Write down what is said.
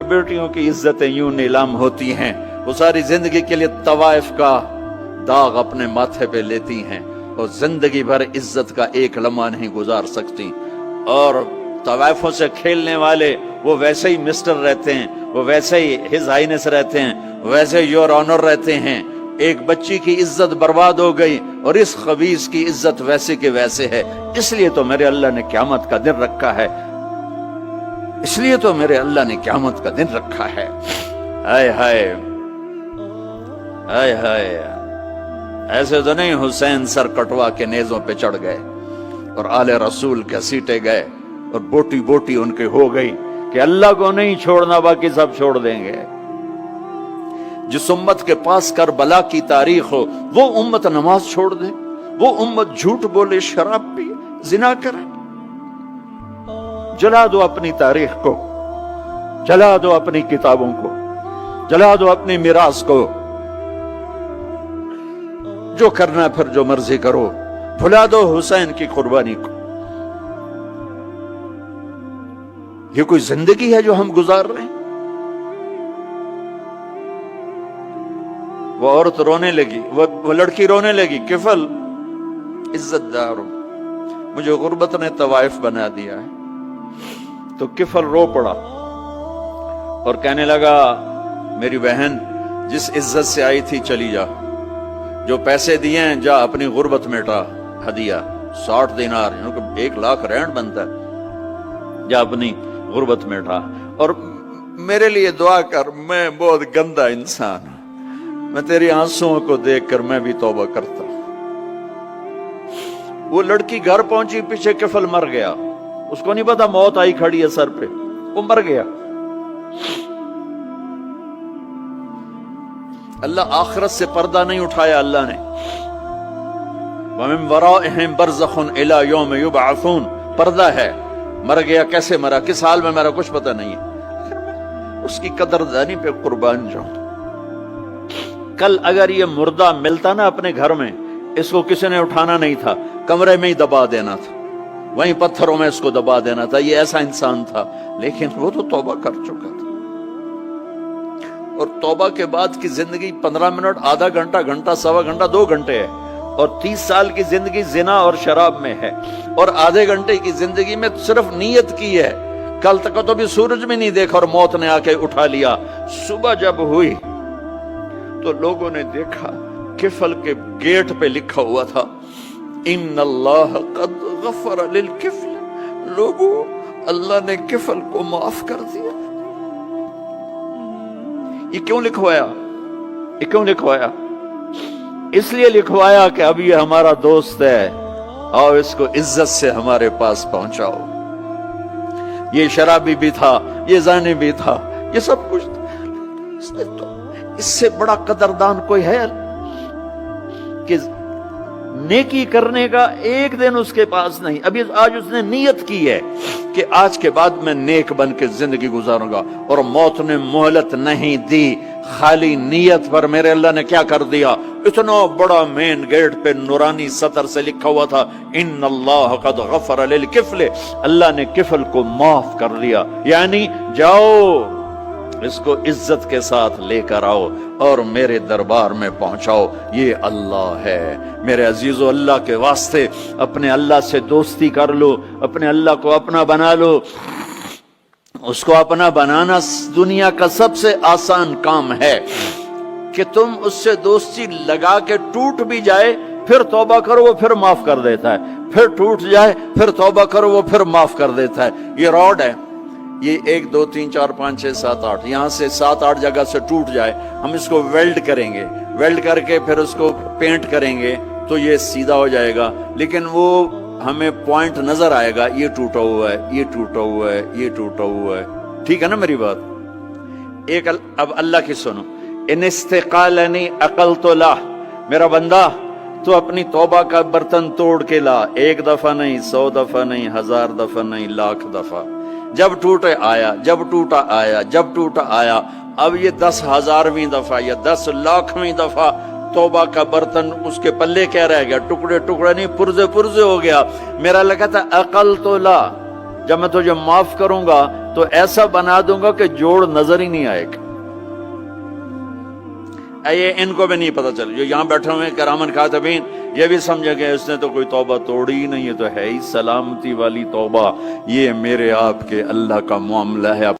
बेटियों की इज्जतें यूं नीलाम होती हैं, वो सारी जिंदगी के लिए तवाइफ का दाग अपने माथे पे लेती हैं और जिंदगी भर इज्जत का एक लम्हा नहीं गुजार सकती। और तवाइफों से खेलने वाले वो वैसे ही मिस्टर रहते हैं, वो वैसे ही हिज हाइनेस रहते हैं, वैसे योर ऑनर रहते हैं। एक बच्ची की इज्जत बर्बाद हो गई और इस खबीस की इज्जत वैसे के वैसे है। इसलिए तो मेरे अल्लाह ने क़यामत का दिन रखा है, इसलिए तो मेरे अल्लाह ने क़यामत का दिन रखा है। हाय हाय हाय हाय, ऐसे तो नहीं हुसैन सर कटवा के नेज़ों पे चढ़ गए और आले रसूल के सीटे गए और बोटी बोटी उनके हो गई कि अल्लाह को नहीं छोड़ना, बाकी सब छोड़ देंगे। जिस उम्मत के पास करबला की तारीख हो वो उम्मत नमाज छोड़ दे, वो उम्मत झूठ बोले, शराब पिए, जिना करे। जला दो अपनी तारीख को, जला दो अपनी किताबों को, जला दो अपनी मिरास को। जो करना फिर जो मर्जी करो, भुला दो हुसैन की कुर्बानी को। ये कोई जिंदगी है जो हम गुजार रहे हैं? वो औरत रोने लगी, वो लड़की रोने लगी, किफल इज्जतदार हो, मुझे गुर्बत ने तवाइफ बना दिया है। तो किफल रो पड़ा और कहने लगा, मेरी बहन जिस इज्जत से आई थी चली जा, जो पैसे दिए हैं जा अपनी गुर्बत मिटा, हदिया 60 दिनार, 1 लाख रेंट बनता है, जा अपनी गुर्बत मिटा और मेरे लिए दुआ कर, मैं बहुत गंदा इंसान हूं, मैं तेरी आंसुओं को देखकर मैं भी तौबा करता हूं। वो लड़की घर पहुंची, पीछे किफल मर गया, उसको नहीं पता मौत आई खड़ी है सर पे, वो मर गया। अल्लाह आखिरत से पर्दा नहीं उठाया अल्लाह ने। वमिन वराइहिम बरज़खुन इला यौम युबअसून, पर्दा है, मर गया, कैसे मरा, किस हाल में मरा, कुछ पता नहीं है। उसकी कदरदानी पे कुर्बान जाऊं। कल अगर ये मुर्दा मिलता ना अपने घर में, इसको किसी ने उठाना नहीं था, कमरे में ही दबा देना था, वहीं पत्थरों में इसको दबा देना था। ये ऐसा इंसान था, लेकिन वो तो तौबा कर चुका था। और तौबा के बाद की जिंदगी 15 मिनट, आधा घंटा, घंटा, सवा घंटा, 2 घंटे है। और 30 साल की जिंदगी जिना और शराब में है, और आधे घंटे की जिंदगी में सिर्फ नीयत की है। कल तक तो भी सूरज में नहीं देखा और मौत ने आके उठा लिया। सुबह जब हुई तो लोगों ने देखा किफल के गेट पे लिखा हुआ था, इन्नल्लाह कद गफर लिल किफल। लोगों, अल्लाह ने किफल को माफ कर दिया। ये क्यों लिखवाया? ये क्यों लिखवाया? इसलिए लिखवाया कि अब ये हमारा दोस्त है और इसको इज्जत से हमारे पास पहुंचाओ। ये शराबी भी था, ये जानी भी था, ये सब कुछ था। तो इससे बड़ा कदरदान कोई है कि नेकी करने का एक दिन उसके पास नहीं। अभी आज उसने नियत की है कि आज के बाद मैं नेक बन के जिंदगी गुजारूंगा, और मौत ने मोहलत नहीं दी। खाली नियत पर मेरे अल्लाह ने क्या कर दिया, इतना बड़ा मेन गेट पे नूरानी सतर से लिखा हुआ था, इन्नल्लाह कद गफर लिल किफल। अल्लाह ने किफल को माफ कर दिया। यानी जाओ, इसको इज्जत के साथ लेकर आओ और मेरे दरबार में पहुंचाओ। ये अल्लाह है। मेरे अजीजों, अल्लाह के वास्ते अपने अल्लाह से दोस्ती कर लो, अपने अल्लाह को अपना बना लो। उसको अपना बनाना दुनिया का सबसे आसान काम है कि तुम उससे दोस्ती लगा के टूट भी जाए, फिर तौबा करो, वो फिर माफ कर देता है। फिर टूट जाए, फिर तौबा करो, वो फिर माफ कर देता है। ये रॉड है, ये 1 2 3 4 5 6 7 8, यहां से 7 8 जगह से टूट जाए, हम इसको वेल्ड करेंगे, वेल्ड करके फिर उसको पेंट करेंगे तो ये सीधा हो जाएगा। लेकिन वो हमें पॉइंट नजर आएगा, ये टूटा हुआ है, ये टूटा हुआ है, ये टूटा हुआ है। ठीक है ना मेरी बात? एक अब अल्लाह की सुनो, इन इस्तिकालनी अकल तो ला, मेरा बंदा तो अपनी तौबा का बर्तन तोड़ के ला। 1 दफा नहीं, 100 दफा नहीं, 1000 दफा नहीं, लाख दफा। जब टूटे आया, जब टूटा आया, जब टूटा आया। अब ये 10,000वीं दफा या 10 लाखवीं दफा तौबा का बर्तन उसके पल्ले क्या रह गया? टुकड़े टुकड़े नहीं, पुर्जे पुर्जे हो गया। मेरा लगा था अकल तो ला, जब मैं तुझे माफ करूंगा تو ایسا بنا دوں گا کہ جوڑ نظر ہی نہیں آئے گا. یہ ان کو بھی نہیں پتا چل، جو یہاں بیٹھے ہوئے کرامن کاتبین یہ بھی سمجھے گئے اس نے تو کوئی توبہ توڑی ہی نہیں، یہ تو ہے ہی سلامتی والی توبہ. یہ میرے آپ کے اللہ کا معاملہ ہے.